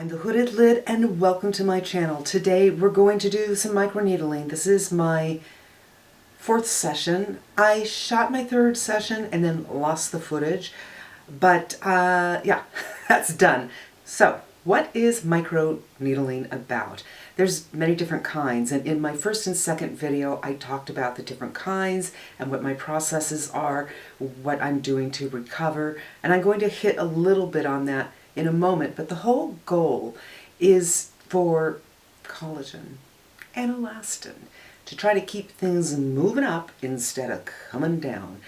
I'm the Hooded Lid and welcome to my channel. Today we're going to do some microneedling. This is my fourth session. I shot my third session and then lost the footage, but yeah, that's done. So what is microneedling about? There's many different kinds, and in my first and second video I talked about the different kinds and what my processes are, what I'm doing to recover, and I'm going to hit a little bit on that in a moment, but the whole goal is for collagen and elastin to try to keep things moving up instead of coming down.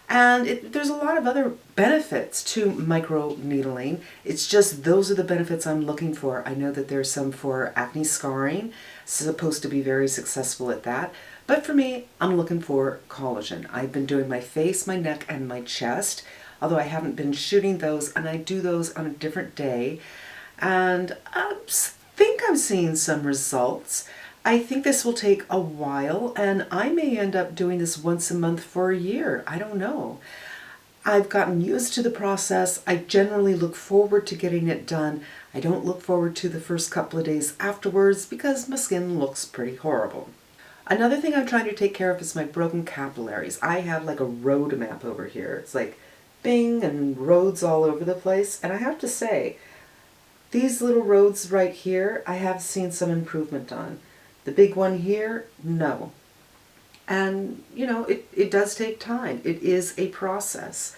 And there's a lot of other benefits to microneedling. It's just those are the benefits I'm looking for. I know that there's some for acne scarring, supposed to be very successful at that. But for me, I'm looking for collagen. I've been doing my face, my neck, and my chest, although I haven't been shooting those, and I do those on a different day. And I think I'm seeing some results. I think this will take a while, and I may end up doing this once a month for a year. I don't know. I've gotten used to the process. I generally look forward to getting it done. I don't look forward to the first couple of days afterwards because my skin looks pretty horrible. Another thing I'm trying to take care of is my broken capillaries. I have like a road map over here. It's like bing and roads all over the place, and I have to say, these little roads right here, I have seen some improvement on. The big one here, no. And, you know, it does take time. It is a process.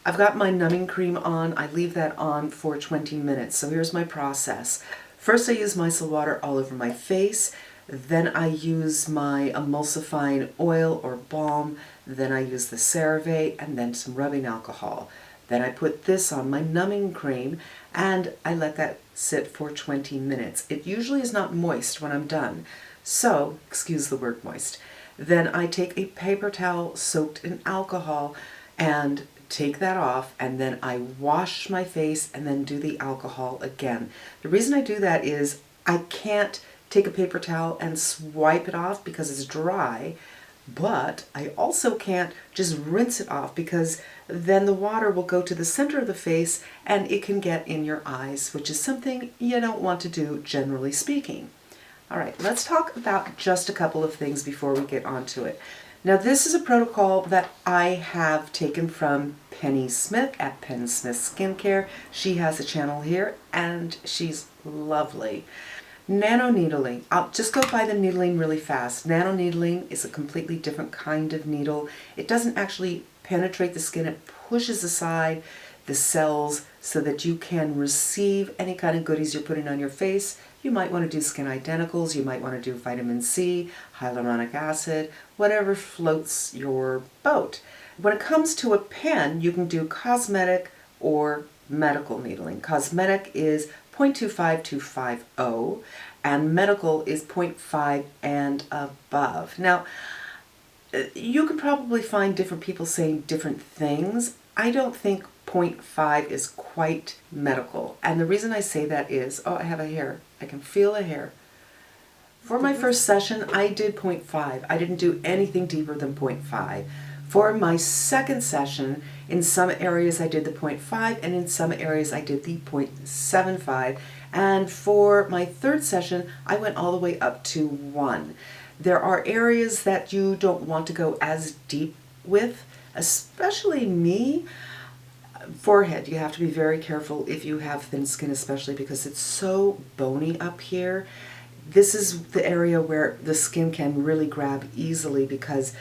I've got my numbing cream on. I leave that on for 20 minutes. So here's my process. First I use micellar water all over my face. Then I use my emulsifying oil or balm. Then I use the CeraVe and then some rubbing alcohol. Then I put this on my numbing cream and I let that sit for 20 minutes. It usually is not moist when I'm done, so excuse the word moist. Then I take a paper towel soaked in alcohol and take that off, and then I wash my face and then do the alcohol again. The reason I do that is I can't take a paper towel and swipe it off because it's dry, but I also can't just rinse it off because then the water will go to the center of the face and it can get in your eyes, which is something you don't want to do, generally speaking. All right, let's talk about just a couple of things before we get onto it. Now, this is a protocol that I have taken from Penny Smith at Penny Smith Skincare. She has a channel here and she's lovely. Nanoneedling. I'll just go by the needling really fast. Nanoneedling is a completely different kind of needle. It doesn't actually penetrate the skin. It pushes aside the cells so that you can receive any kind of goodies you're putting on your face. You might want to do skin identicals. You might want to do vitamin C, hyaluronic acid, whatever floats your boat. When it comes to a pen, you can do cosmetic or medical needling. Cosmetic is 0.25 to 0.50 and medical is 0.5 and above. Now, you can probably find different people saying different things. I don't think 0.5 is quite medical, and the reason I say that is, oh, I have a hair. I can feel a hair. For my first session, I did 0.5. I didn't do anything deeper than 0.5. For my second session, in some areas I did the 0.5 and in some areas I did the 0.75. And for my third session, I went all the way up to 1. There are areas that you don't want to go as deep with, especially me. Forehead, you have to be very careful if you have thin skin, especially because it's so bony up here. This is the area where the skin can really grab easily because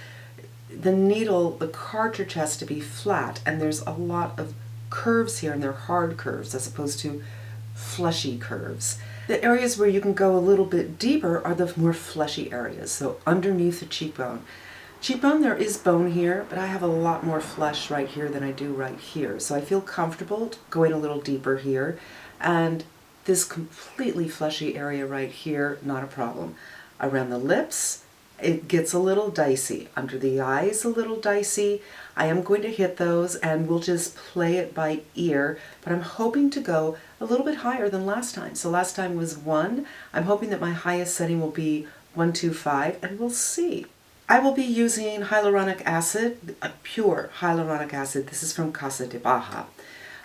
the needle, the cartridge has to be flat, and there's a lot of curves here, and they're hard curves as opposed to fleshy curves. The areas where you can go a little bit deeper are the more fleshy areas, so underneath the cheekbone. Cheekbone, there is bone here, but I have a lot more flesh right here than I do right here, so I feel comfortable going a little deeper here, and this completely fleshy area right here, not a problem. Around the lips, it gets a little dicey. Under the eyes, a little dicey. I am going to hit those and we'll just play it by ear, but I'm hoping to go a little bit higher than last time. So last time was 1. I'm hoping that my highest setting will be 125, and we'll see. I will be using hyaluronic acid, a pure hyaluronic acid. This is from Casa de Baja.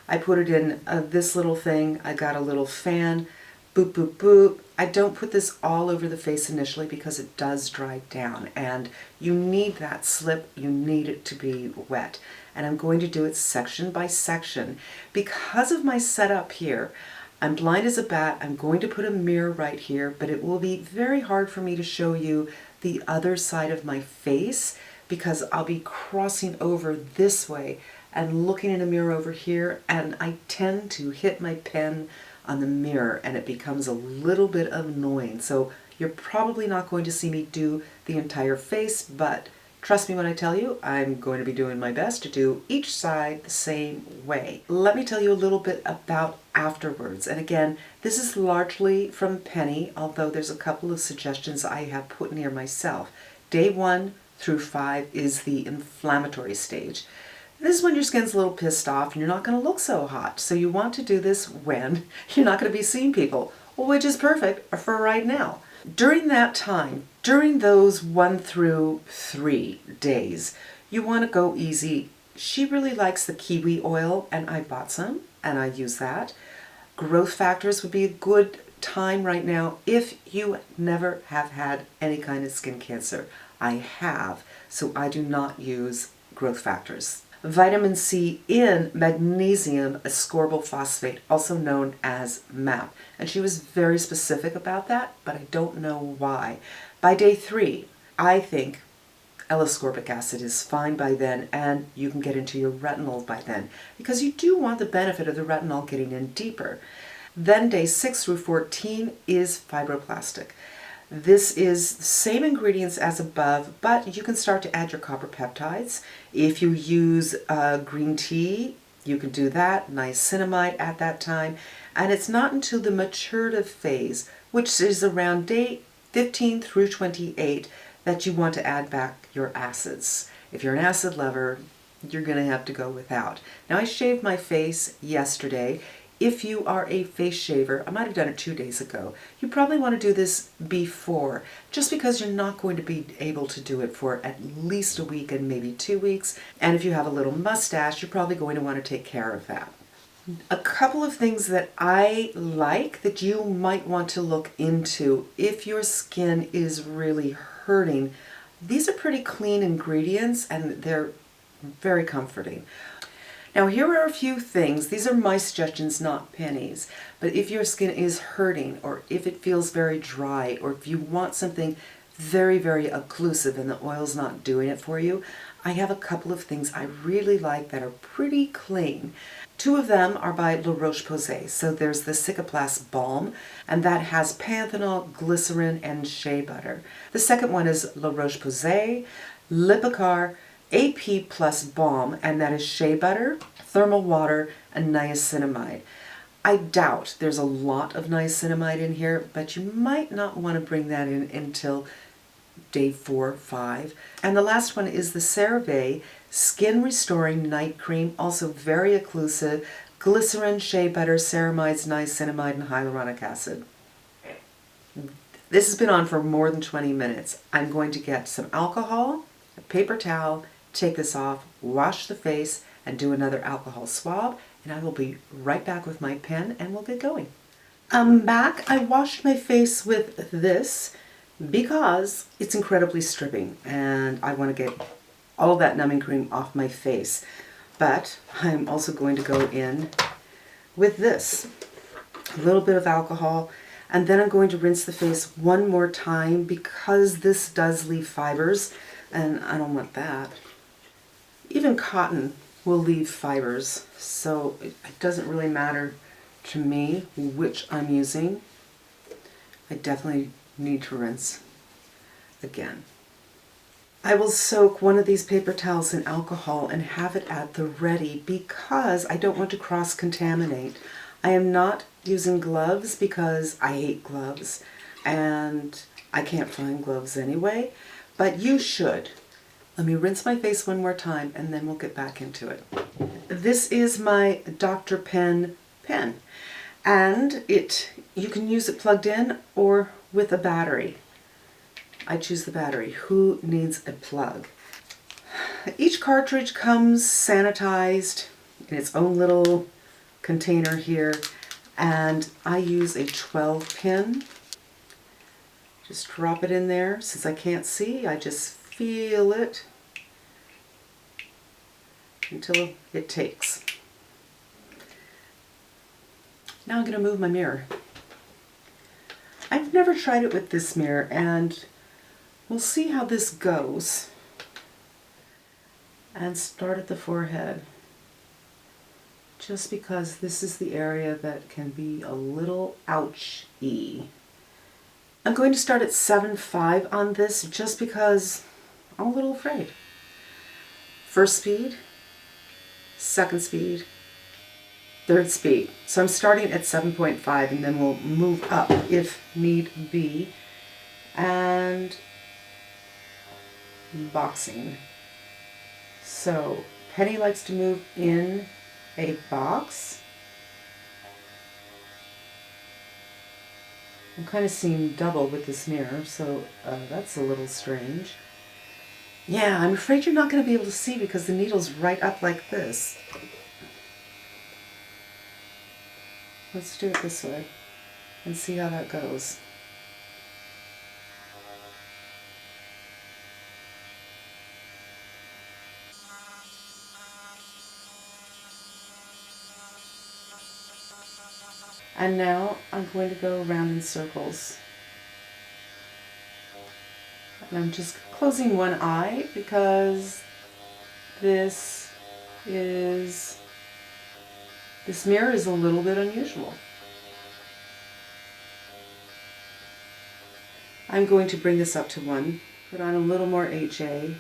I put it in this little thing. I got a little fan, boop, boop, boop. I don't put this all over the face initially because it does dry down, and you need that slip, you need it to be wet. And I'm going to do it section by section. Because of my setup here, I'm blind as a bat. I'm going to put a mirror right here, but it will be very hard for me to show you the other side of my face because I'll be crossing over this way and looking in a mirror over here, and I tend to hit my pen on the mirror and it becomes a little bit annoying. So you're probably not going to see me do the entire face, but trust me when I tell you, I'm going to be doing my best to do each side the same way. Let me tell you a little bit about afterwards. And again, this is largely from Penny, although there's a couple of suggestions I have put in here myself. Day 1 through 5 is the inflammatory stage. This is when your skin's a little pissed off and you're not going to look so hot. So you want to do this when you're not going to be seeing people, which is perfect for right now. During that time, during those 1 through 3 days, you want to go easy. She really likes the kiwi oil, and I bought some, and I use that. Growth factors would be a good time right now if you never have had any kind of skin cancer. I have, so I do not use growth factors. Vitamin C in magnesium ascorbyl phosphate, also known as MAP. And she was very specific about that, but I don't know why. By day 3, I think L-ascorbic acid is fine by then, and you can get into your retinol by then, because you do want the benefit of the retinol getting in deeper. Then day 6 through 14 is fibroblastic. This is the same ingredients as above, but you can start to add your copper peptides. If you use green tea, you can do that, niacinamide at that time. And it's not until the maturative phase, which is around day 15 through 28, that you want to add back your acids. If you're an acid lover, you're going to have to go without. Now, I shaved my face yesterday. If you are a face shaver, I might have done it 2 days ago, you probably want to do this before, just because you're not going to be able to do it for at least a week and maybe 2 weeks. And if you have a little mustache, you're probably going to want to take care of that. A couple of things that I like that you might want to look into if your skin is really hurting. These are pretty clean ingredients and they're very comforting. Now here are a few things. These are my suggestions, not Penny's. But if your skin is hurting, or if it feels very dry, or if you want something very, very occlusive and the oil's not doing it for you, I have a couple of things I really like that are pretty clean. 2 of them are by La Roche-Posay. So there's the Cicaplast Balm, and that has panthenol, glycerin, and shea butter. The second one is La Roche-Posay Lipicar AP Plus Balm, and that is shea butter, thermal water, and niacinamide. I doubt there's a lot of niacinamide in here, but you might not want to bring that in until day 4 or 5. And the last one is the CeraVe Skin Restoring Night Cream, also very occlusive, glycerin, shea butter, ceramides, niacinamide, and hyaluronic acid. This has been on for more than 20 minutes. I'm going to get some alcohol, a paper towel, take this off, wash the face, and do another alcohol swab, and I will be right back with my pen and we'll get going. I'm back. I washed my face with this because it's incredibly stripping and I want to get all that numbing cream off my face. But I'm also going to go in with this, a little bit of alcohol, and then I'm going to rinse the face one more time because this does leave fibers and I don't want that. Even cotton will leave fibers, so it doesn't really matter to me which I'm using. I definitely need to rinse again. I will soak one of these paper towels in alcohol and have it at the ready because I don't want to cross-contaminate. I am not using gloves because I hate gloves and I can't find gloves anyway, but you should. Let me rinse my face one more time and then we'll get back into it. This is my Dr. Pen pen, and you can use it plugged in or with a battery. I choose the battery. Who needs a plug? Each cartridge comes sanitized in its own little container here, and I use a 12 pin. Just drop it in there. Since I can't see, I just feel it until it takes. Now I'm going to move my mirror. I've never tried it with this mirror, and we'll see how this goes. And start at the forehead, just because this is the area that can be a little ouchy. I'm going to start at 7.5 on this just because I'm a little afraid. First speed, second speed, third speed. So I'm starting at 7.5 and then we'll move up if need be. And boxing. So Penny likes to move in a box. I'm kind of seeing double with this mirror, so that's a little strange. Yeah, I'm afraid you're not going to be able to see because the needle's right up like this. Let's do it this way and see how that goes. And now I'm going to go around in circles. And I'm just closing one eye because this mirror is a little bit unusual. I'm going to bring this up to 1, put on a little more HA.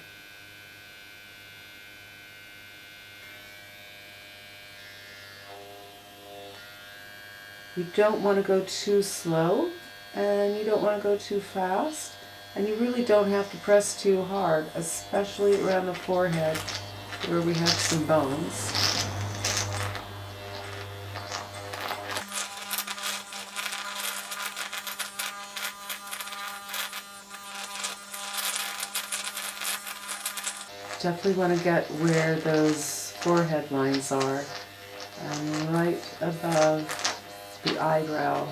You don't want to go too slow, and you don't want to go too fast, and you really don't have to press too hard, especially around the forehead where we have some bones. Definitely want to get where those forehead lines are, and right above the eyebrow.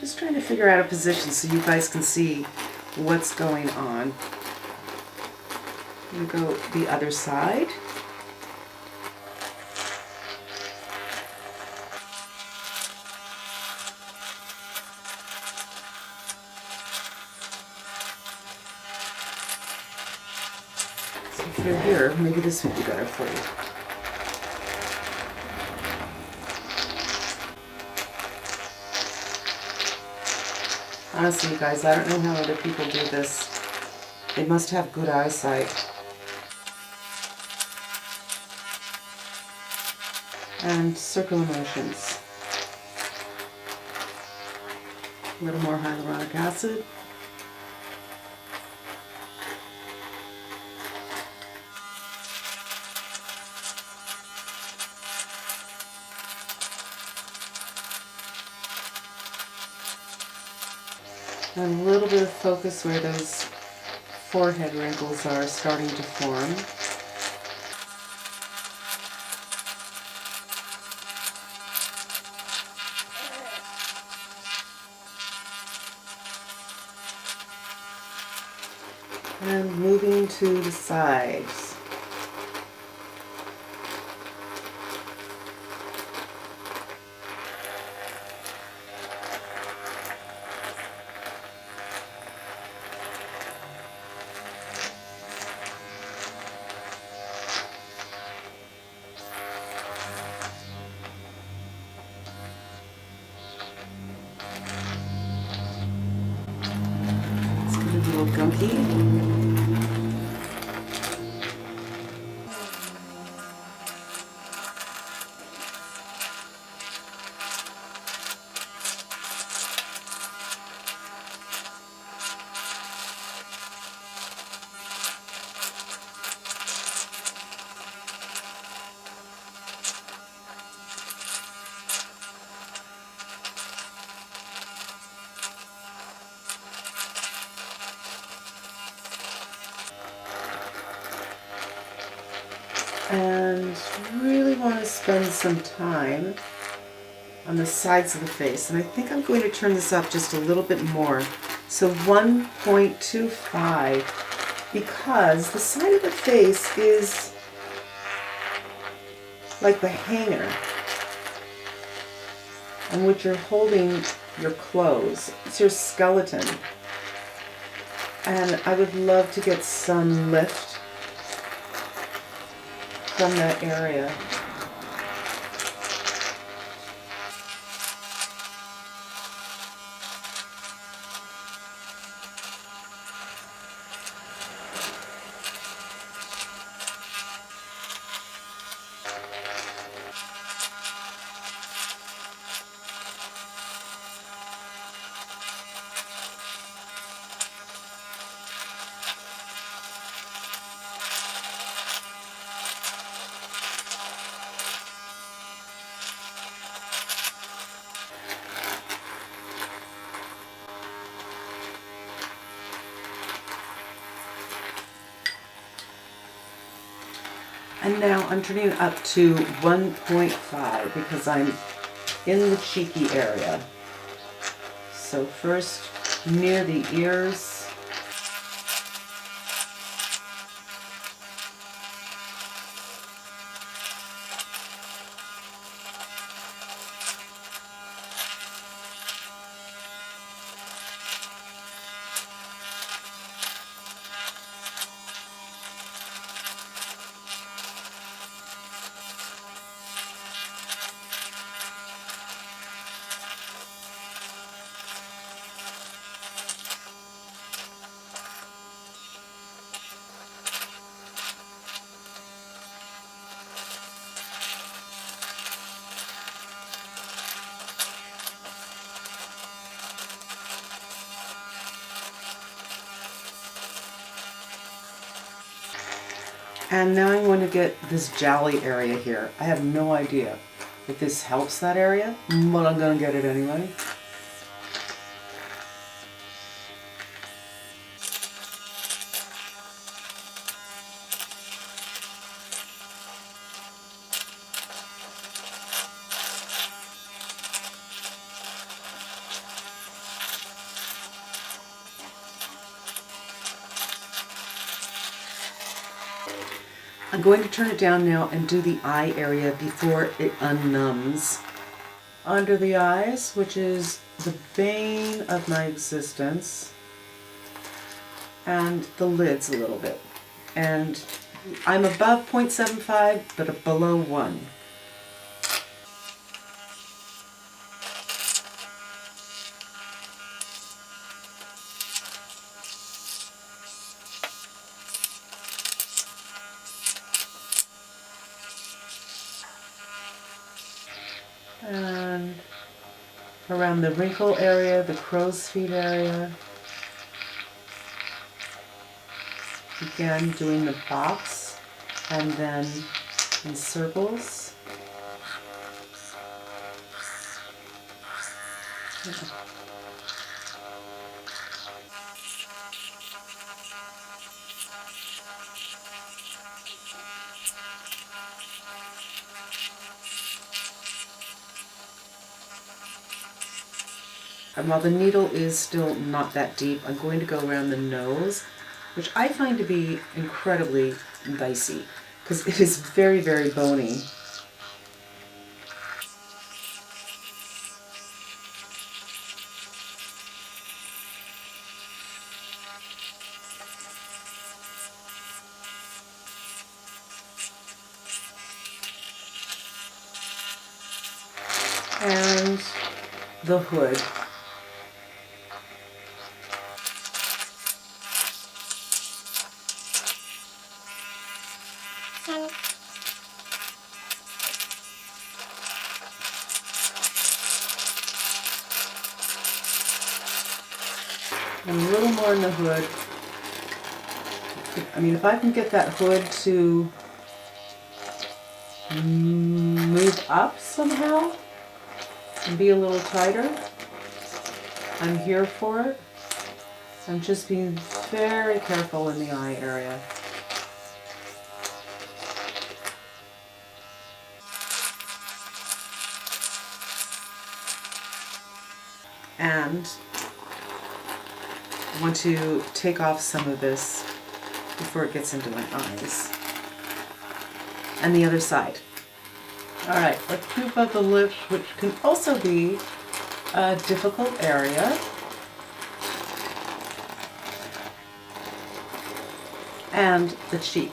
Just trying to figure out a position so you guys can see what's going on. I'm going to go the other side. So if you're here, maybe this would be better for you. Honestly, you guys, I don't know how other people do this. They must have good eyesight. And circular motions. A little more hyaluronic acid. And a little bit of focus where those forehead wrinkles are starting to form. And moving to the sides. Let's get a little gunky. and really want to spend some time on the sides of the face. And I think I'm going to turn this up just a little bit more. So 1.25, because the side of the face is like the hanger on which you're holding your clothes. It's your skeleton. And I would love to get some lift from that area. And now I'm turning it up to 1.5 because I'm in the cheeky area. So first near the ears. And now I'm going to get this jowly area here. I have no idea if this helps that area, but I'm going to get it anyway. I'm going to turn it down now and do the eye area before it unnumbs. Under the eyes, which is the bane of my existence, and the lids a little bit. And I'm above 0.75, but below 1. And around the wrinkle area, the crow's feet area. Again, doing the box and then in circles. And while the needle is still not that deep, I'm going to go around the nose, which I find to be incredibly dicey because it is very, very bony. And the hood. And a little more in the hood. I mean, if I can get that hood to move up somehow and be a little tighter, I'm here for it. I'm just being very careful in the eye area. And I want to take off some of this before it gets into my eyes. And the other side. All right, let's do about the lips, which can also be a difficult area. And the cheek.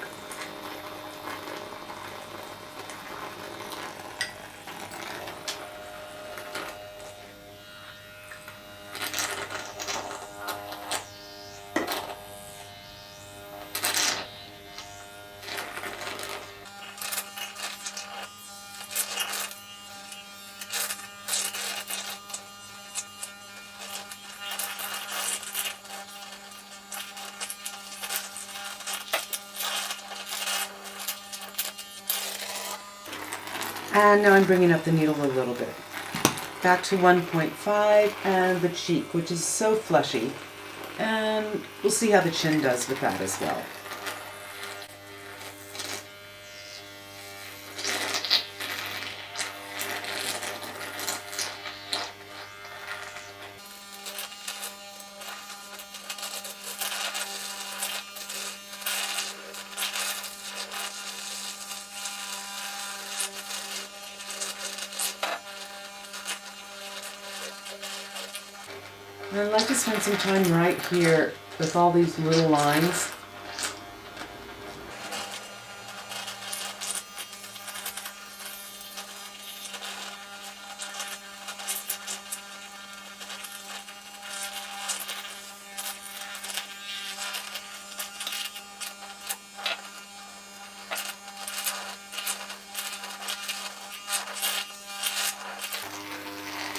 And now I'm bringing up the needle a little bit. Back to 1.5 and the cheek, which is so fleshy. And we'll see how the chin does with that as well. And I'd like to spend some time right here with all these little lines.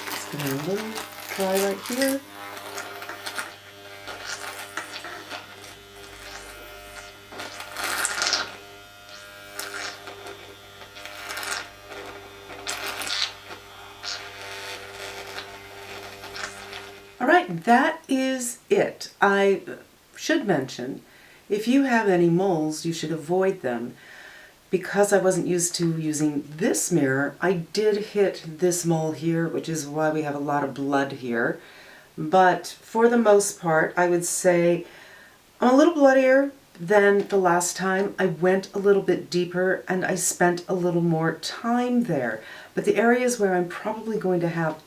Just give it a little try right here. All right, that is it. I should mention, if you have any moles, you should avoid them. Because I wasn't used to using this mirror, I did hit this mole here, which is why we have a lot of blood here. But for the most part, I would say I'm a little bloodier than the last time. I went a little bit deeper and I spent a little more time there. But the areas where I'm probably going to have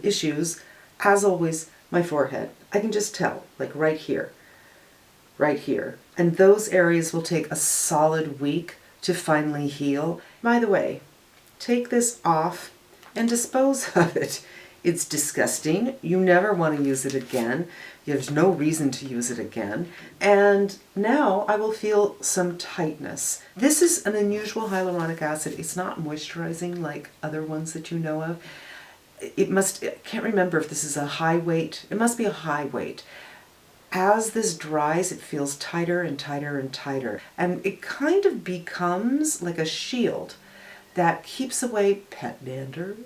issues, as always, my forehead. I can just tell, like right here. And those areas will take a solid week to finally heal. By the way, take this off and dispose of it. It's disgusting. You never want to use it again. There's no reason to use it again. And now I will feel some tightness. This is an unusual hyaluronic acid. It's not moisturizing like other ones that you know of. I can't remember if this is a high weight. It must be a high weight. As this dries, it feels tighter and tighter and tighter. And it kind of becomes like a shield that keeps away pet dander,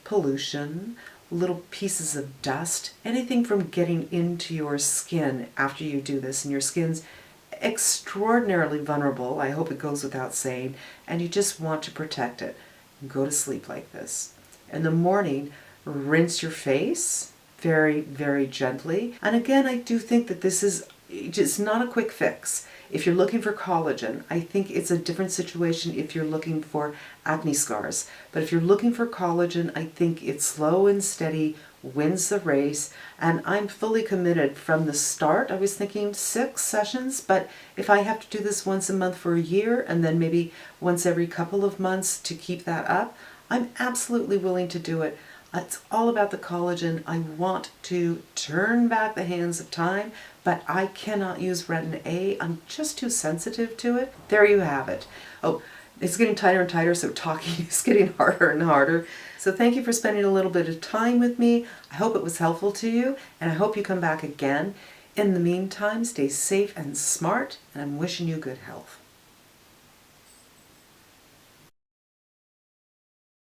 pollution, little pieces of dust, anything from getting into your skin after you do this. And your skin's extraordinarily vulnerable, I hope it goes without saying, and you just want to protect it. Go to sleep like this. In the morning, rinse your face very, very gently. And again, I do think that this is just not a quick fix. If you're looking for collagen, I think it's a different situation if you're looking for acne scars. But if you're looking for collagen, I think it's slow and steady, wins the race, and I'm fully committed from the start. I was thinking 6 sessions, but if I have to do this once a month for a year and then maybe once every couple of months to keep that up, I'm absolutely willing to do it. It's all about the collagen. I want to turn back the hands of time, but I cannot use retin A. I'm just too sensitive to it. There you have it. Oh, it's getting tighter and tighter, so talking is getting harder and harder. So thank you for spending a little bit of time with me. I hope it was helpful to you, and I hope you come back again. In the meantime, stay safe and smart, and I'm wishing you good health.